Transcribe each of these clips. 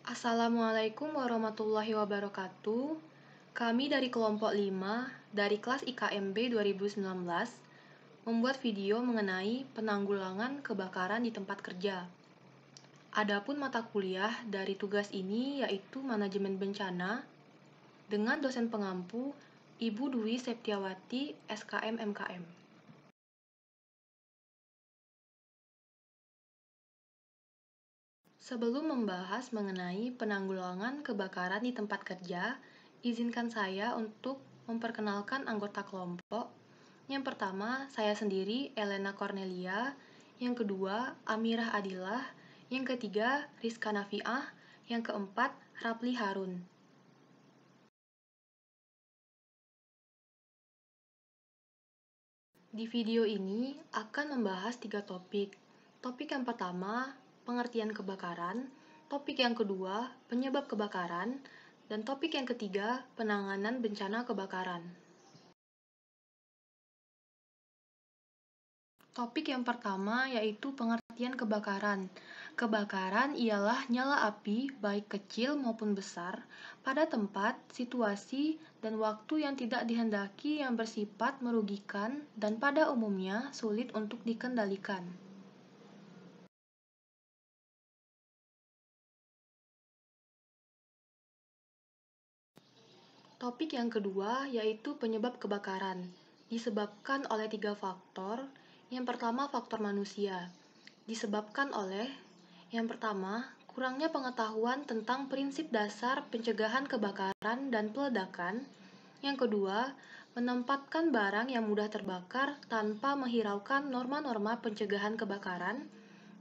Assalamualaikum warahmatullahi wabarakatuh. Kami dari kelompok 5 dari kelas IKMB 2019 membuat video mengenai penanggulangan kebakaran di tempat kerja. Adapun mata kuliah dari tugas ini yaitu Manajemen Bencana dengan dosen pengampu Ibu Dwi Septiawati SKM MKM. Sebelum membahas mengenai penanggulangan kebakaran di tempat kerja, izinkan saya untuk memperkenalkan anggota kelompok. Yang pertama, saya sendiri, Elena Cornelia. Yang kedua, Amirah Adilah. Yang ketiga, Rizka Nafiah. Yang keempat, Rapli Harun. Di video ini akan membahas 3 topik. Topik yang pertama, pengertian kebakaran. Topik yang kedua, penyebab kebakaran. Dan topik yang ketiga, penanganan bencana kebakaran. Topik yang pertama yaitu pengertian kebakaran. Kebakaran ialah nyala api, baik kecil maupun besar, pada tempat, situasi, dan waktu yang tidak dihendaki yang bersifat merugikan dan pada umumnya sulit untuk dikendalikan. Topik yang kedua yaitu penyebab kebakaran. Disebabkan oleh 3 faktor. Yang pertama, faktor manusia. Disebabkan oleh yang pertama, kurangnya pengetahuan tentang prinsip dasar pencegahan kebakaran dan peledakan. Yang kedua, menempatkan barang yang mudah terbakar tanpa menghiraukan norma-norma pencegahan kebakaran.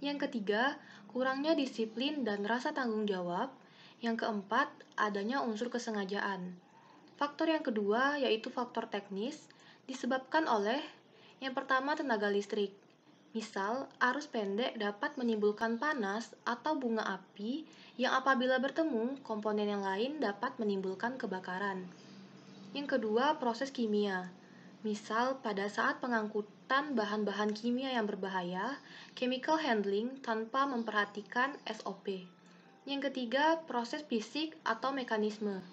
Yang ketiga, kurangnya disiplin dan rasa tanggung jawab. Yang keempat, adanya unsur kesengajaan. Faktor yang kedua yaitu faktor teknis, disebabkan oleh yang pertama, tenaga listrik. Misal, arus pendek dapat menimbulkan panas atau bunga api yang apabila bertemu komponen yang lain dapat menimbulkan kebakaran. Yang kedua, proses kimia. Misal, pada saat pengangkutan bahan-bahan kimia yang berbahaya, chemical handling tanpa memperhatikan SOP. Yang ketiga, proses fisik atau mekanisme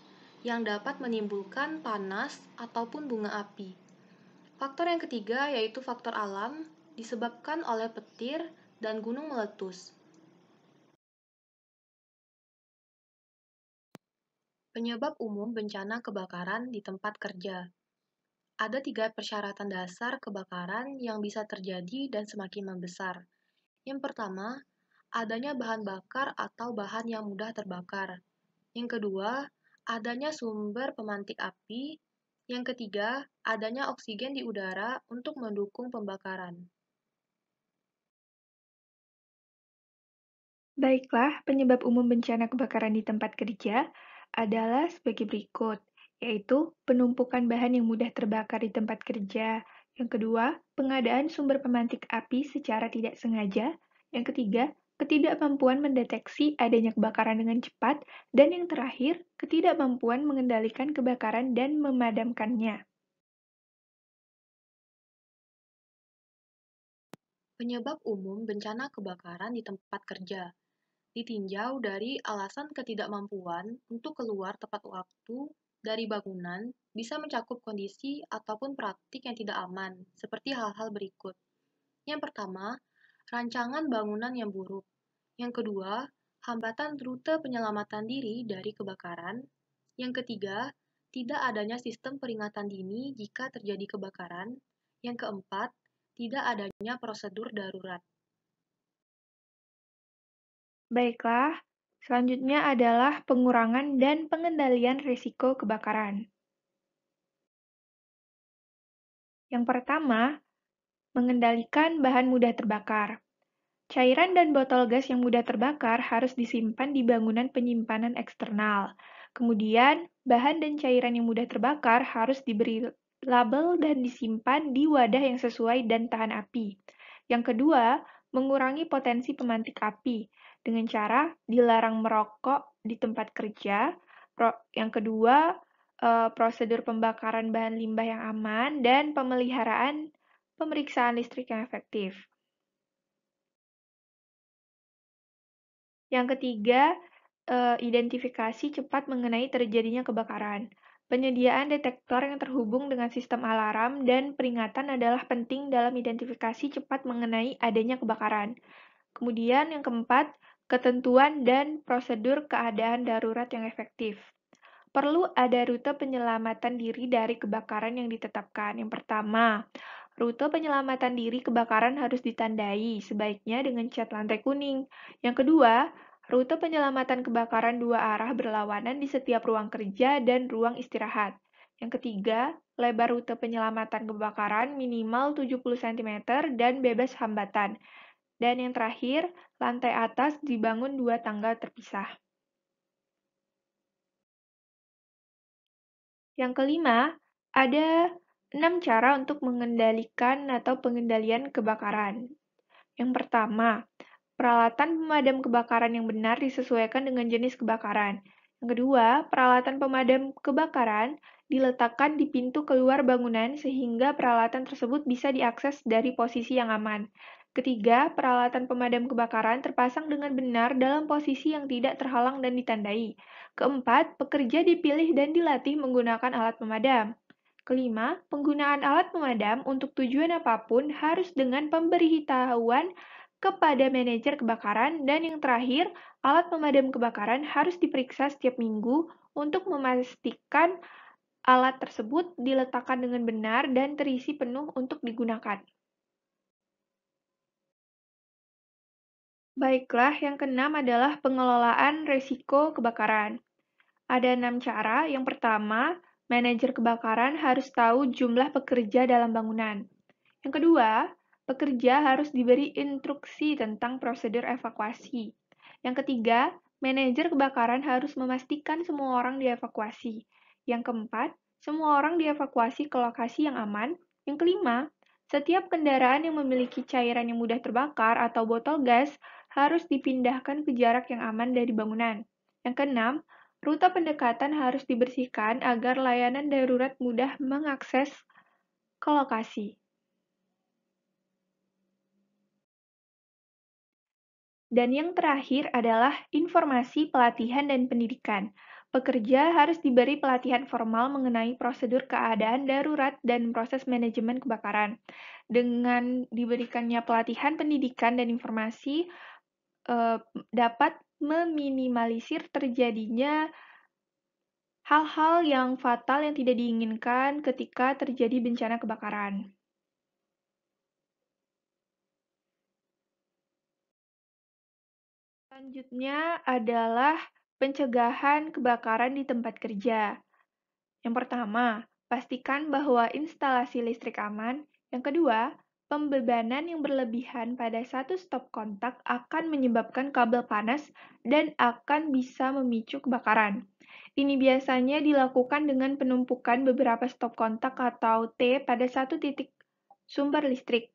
yang dapat menimbulkan panas ataupun bunga api. Faktor yang ketiga yaitu faktor alam, disebabkan oleh petir dan gunung meletus. Penyebab umum bencana kebakaran di tempat kerja. Ada 3 persyaratan dasar kebakaran yang bisa terjadi dan semakin membesar. Yang pertama, adanya bahan bakar atau bahan yang mudah terbakar. Yang kedua, adanya sumber pemantik api. Yang ketiga, adanya oksigen di udara untuk mendukung pembakaran. Baiklah, penyebab umum bencana kebakaran di tempat kerja adalah sebagai berikut, yaitu penumpukan bahan yang mudah terbakar di tempat kerja. Yang kedua, pengadaan sumber pemantik api secara tidak sengaja. Yang ketiga, ketidakmampuan mendeteksi adanya kebakaran dengan cepat. Dan yang terakhir, ketidakmampuan mengendalikan kebakaran dan memadamkannya. Penyebab umum bencana kebakaran di tempat kerja ditinjau dari alasan ketidakmampuan untuk keluar tepat waktu dari bangunan bisa mencakup kondisi ataupun praktik yang tidak aman, seperti hal-hal berikut. Yang pertama, rancangan bangunan yang buruk. Yang kedua, hambatan rute penyelamatan diri dari kebakaran. Yang ketiga, tidak adanya sistem peringatan dini jika terjadi kebakaran. Yang keempat, tidak adanya prosedur darurat. Baiklah, selanjutnya adalah pengurangan dan pengendalian risiko kebakaran. Yang pertama, mengendalikan bahan mudah terbakar. Cairan dan botol gas yang mudah terbakar harus disimpan di bangunan penyimpanan eksternal. Kemudian, bahan dan cairan yang mudah terbakar harus diberi label dan disimpan di wadah yang sesuai dan tahan api. Yang kedua, mengurangi potensi pemantik api dengan cara dilarang merokok di tempat kerja. Yang kedua, prosedur pembakaran bahan limbah yang aman dan pemeriksaan listrik yang efektif. Yang ketiga, identifikasi cepat mengenai terjadinya kebakaran. Penyediaan detektor yang terhubung dengan sistem alarm dan peringatan adalah penting dalam identifikasi cepat mengenai adanya kebakaran. Kemudian yang keempat, ketentuan dan prosedur keadaan darurat yang efektif. Perlu ada rute penyelamatan diri dari kebakaran yang ditetapkan. Yang pertama, rute penyelamatan diri kebakaran harus ditandai, sebaiknya dengan cat lantai kuning. Yang kedua, rute penyelamatan kebakaran dua arah berlawanan di setiap ruang kerja dan ruang istirahat. Yang ketiga, lebar rute penyelamatan kebakaran minimal 70 cm dan bebas hambatan. Dan yang terakhir, lantai atas dibangun dua tangga terpisah. Yang kelima, ada 6 cara untuk mengendalikan atau pengendalian kebakaran. Yang pertama, peralatan pemadam kebakaran yang benar disesuaikan dengan jenis kebakaran. Yang kedua, peralatan pemadam kebakaran diletakkan di pintu keluar bangunan sehingga peralatan tersebut bisa diakses dari posisi yang aman. Ketiga, peralatan pemadam kebakaran terpasang dengan benar dalam posisi yang tidak terhalang dan ditandai. Keempat, pekerja dipilih dan dilatih menggunakan alat pemadam. Kelima, penggunaan alat pemadam untuk tujuan apapun harus dengan pemberitahuan kepada manajer kebakaran. Dan yang terakhir, alat pemadam kebakaran harus diperiksa setiap minggu untuk memastikan alat tersebut diletakkan dengan benar dan terisi penuh untuk digunakan. Baiklah, yang keenam adalah pengelolaan risiko kebakaran. Ada 6 cara. Yang pertama, manajer kebakaran harus tahu jumlah pekerja dalam bangunan. Yang kedua, pekerja harus diberi instruksi tentang prosedur evakuasi. Yang ketiga, manajer kebakaran harus memastikan semua orang dievakuasi. Yang keempat, semua orang dievakuasi ke lokasi yang aman. Yang kelima, setiap kendaraan yang memiliki cairan yang mudah terbakar atau botol gas harus dipindahkan ke jarak yang aman dari bangunan. Yang keenam, rute pendekatan harus dibersihkan agar layanan darurat mudah mengakses ke lokasi. Dan yang terakhir adalah informasi pelatihan dan pendidikan. Pekerja harus diberi pelatihan formal mengenai prosedur keadaan darurat dan proses manajemen kebakaran. Dengan diberikannya pelatihan pendidikan dan informasi, dapat meminimalisir terjadinya hal-hal yang fatal yang tidak diinginkan ketika terjadi bencana kebakaran. Selanjutnya adalah pencegahan kebakaran di tempat kerja. Yang pertama, pastikan bahwa instalasi listrik aman. Yang kedua, pembebanan yang berlebihan pada satu stop kontak akan menyebabkan kabel panas dan akan bisa memicu kebakaran. Ini biasanya dilakukan dengan penumpukan beberapa stop kontak atau T pada satu titik sumber listrik.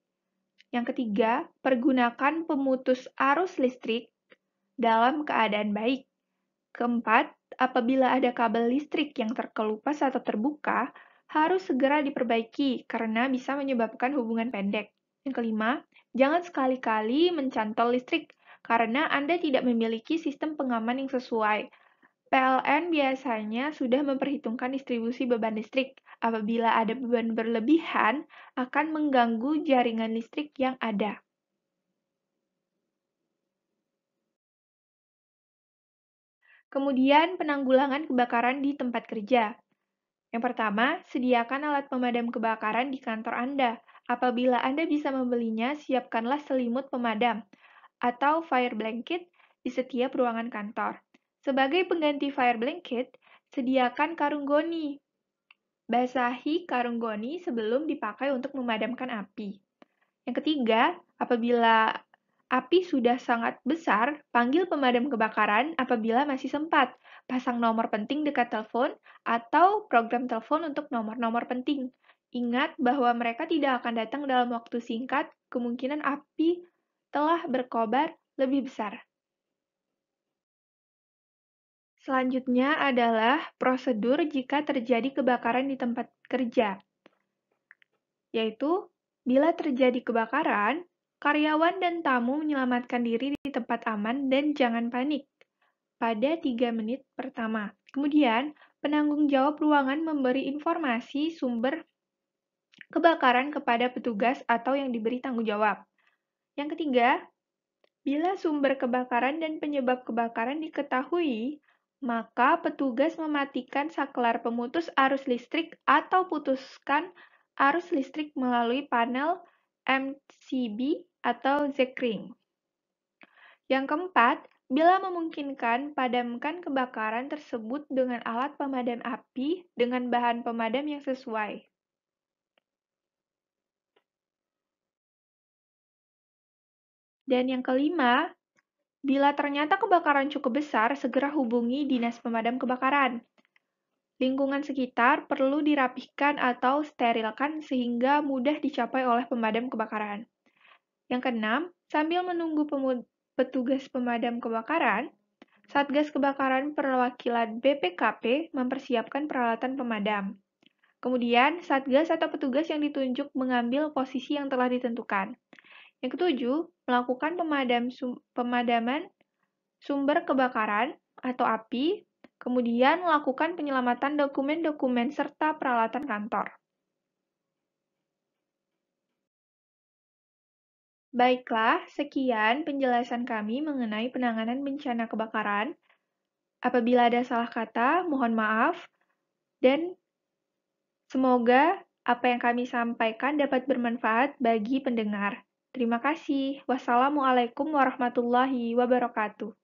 Yang ketiga, pergunakan pemutus arus listrik dalam keadaan baik. Keempat, apabila ada kabel listrik yang terkelupas atau terbuka, harus segera diperbaiki karena bisa menyebabkan hubungan pendek. Yang kelima, jangan sekali-kali mencantol listrik karena Anda tidak memiliki sistem pengaman yang sesuai. PLN biasanya sudah memperhitungkan distribusi beban listrik. Apabila ada beban berlebihan, akan mengganggu jaringan listrik yang ada. Kemudian, penanggulangan kebakaran di tempat kerja. Yang pertama, sediakan alat pemadam kebakaran di kantor Anda. Apabila Anda bisa membelinya, siapkanlah selimut pemadam atau fire blanket di setiap ruangan kantor. Sebagai pengganti fire blanket, sediakan karung goni. Basahi karung goni sebelum dipakai untuk memadamkan api. Yang ketiga, apabila api sudah sangat besar, panggil pemadam kebakaran apabila masih sempat. Pasang nomor penting dekat telepon atau program telepon untuk nomor-nomor penting. Ingat bahwa mereka tidak akan datang dalam waktu singkat, kemungkinan api telah berkobar lebih besar. Selanjutnya adalah prosedur jika terjadi kebakaran di tempat kerja, yaitu bila terjadi kebakaran, karyawan dan tamu menyelamatkan diri di tempat aman dan jangan panik. pada 3 menit pertama. Kemudian, penanggung jawab ruangan memberi informasi sumber kebakaran kepada petugas atau yang diberi tanggung jawab. Yang ketiga, bila sumber kebakaran dan penyebab kebakaran diketahui, maka petugas mematikan saklar pemutus arus listrik atau putuskan arus listrik melalui panel MCB atau Zekring. Yang keempat, bila memungkinkan, padamkan kebakaran tersebut dengan alat pemadam api dengan bahan pemadam yang sesuai. Dan yang kelima, bila ternyata kebakaran cukup besar, segera hubungi Dinas Pemadam Kebakaran. Lingkungan sekitar perlu dirapihkan atau sterilkan sehingga mudah dicapai oleh pemadam kebakaran. Yang keenam, sambil menunggu petugas pemadam kebakaran, Satgas Kebakaran Perwakilan BPKP mempersiapkan peralatan pemadam. Kemudian, Satgas atau petugas yang ditunjuk mengambil posisi yang telah ditentukan. Yang ketujuh, melakukan pemadaman sumber kebakaran atau api, kemudian melakukan penyelamatan dokumen-dokumen serta peralatan kantor. Baiklah, sekian penjelasan kami mengenai penanganan bencana kebakaran. Apabila ada salah kata, mohon maaf, dan semoga apa yang kami sampaikan dapat bermanfaat bagi pendengar. Terima kasih. Wassalamualaikum warahmatullahi wabarakatuh.